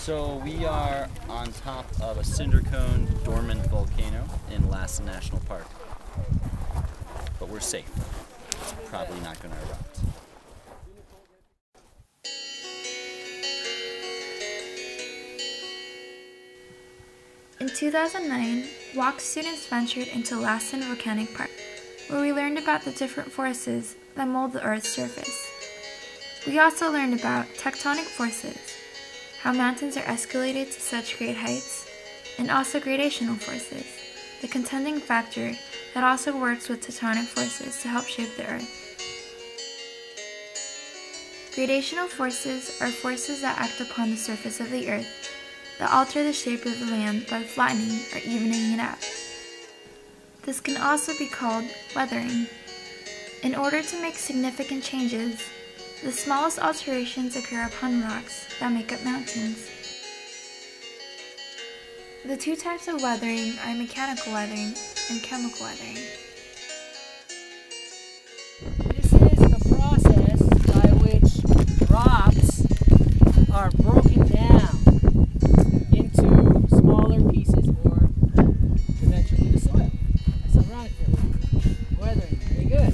So we are on top of a cinder cone dormant volcano in Lassen National Park. But we're safe. It's probably not going to erupt. In 2009, WALK students ventured into Lassen Volcanic Park, where we learned about the different forces that mold the Earth's surface. We also learned about tectonic forces, how mountains are escalated to such great heights, and also gradational forces, the contending factor that also works with tectonic forces to help shape the Earth. Gradational forces are forces that act upon the surface of the Earth that alter the shape of the land by flattening or evening it out. This can also be called weathering. In order to make significant changes, the smallest alterations occur upon rocks that make up mountains. The two types of weathering are mechanical weathering and chemical weathering. This is the process by which rocks are broken down into smaller pieces or eventually the soil. That's ironic. Weathering, very good.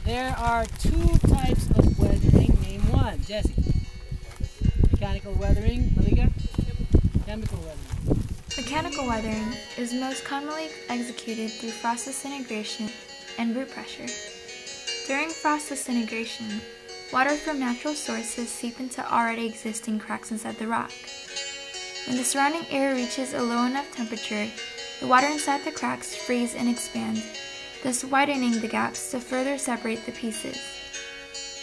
There are two types of weathering. Name one, Jesse. Mechanical weathering, Malika. Chemical weathering. Mechanical weathering is most commonly executed through frost disintegration and root pressure. During frost disintegration, water from natural sources seep into already existing cracks inside the rock. When the surrounding air reaches a low enough temperature, the water inside the cracks freeze and expand, thus widening the gaps to further separate the pieces.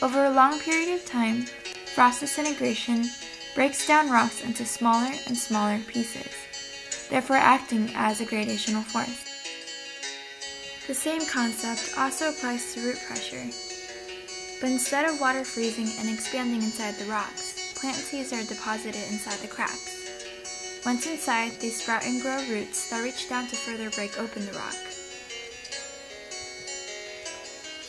Over a long period of time, frost disintegration breaks down rocks into smaller and smaller pieces, therefore acting as a gradational force. The same concept also applies to root pressure, but instead of water freezing and expanding inside the rocks, plant seeds are deposited inside the cracks. Once inside, they sprout and grow roots that reach down to further break open the rock.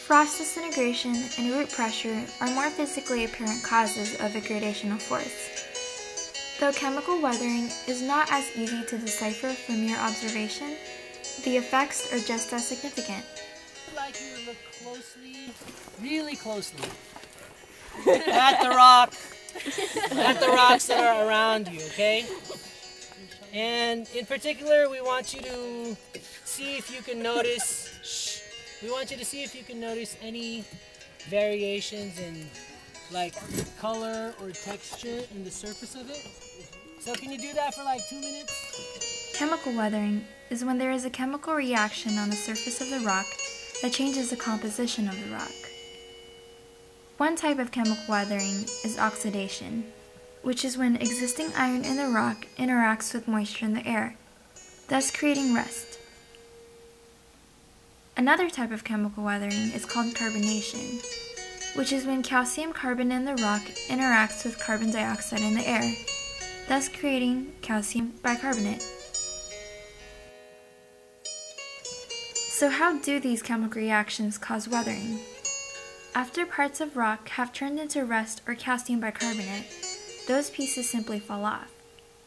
Frost disintegration and root pressure are more physically apparent causes of a gradational force. Though chemical weathering is not as easy to decipher from mere observation, the effects are just as significant. I'd like you to look closely, really closely, at the rocks that are around you, okay? And in particular, we want you to see if you can notice, any variations in like color or texture in the surface of it. So can you do that for like 2 minutes? Chemical weathering is when there is a chemical reaction on the surface of the rock that changes the composition of the rock. One type of chemical weathering is oxidation, which is when existing iron in the rock interacts with moisture in the air, thus creating rust. Another type of chemical weathering is called carbonation, which is when calcium carbonate in the rock interacts with carbon dioxide in the air, thus creating calcium bicarbonate. So how do these chemical reactions cause weathering? After parts of rock have turned into rust or calcium bicarbonate, those pieces simply fall off,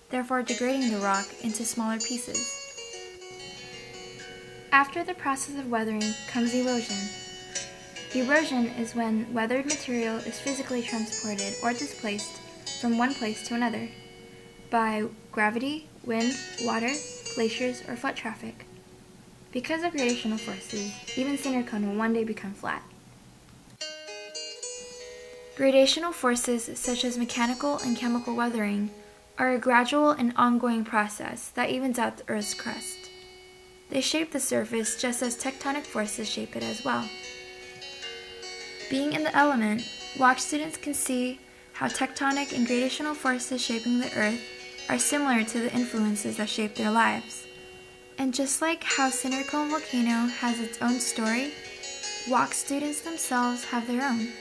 therefore degrading the rock into smaller pieces. After the process of weathering comes erosion. Erosion is when weathered material is physically transported or displaced from one place to another by gravity, wind, water, glaciers, or foot traffic. Because of gradational forces, even cinder cone will one day become flat. Gradational forces such as mechanical and chemical weathering are a gradual and ongoing process that evens out the Earth's crust. They shape the surface just as tectonic forces shape it as well. Being in the element, WALK students can see how tectonic and gradational forces shaping the Earth are similar to the influences that shape their lives. And just like how Cinder Cone Volcano has its own story, WALK students themselves have their own,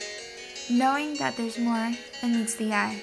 knowing that there's more than meets the eye.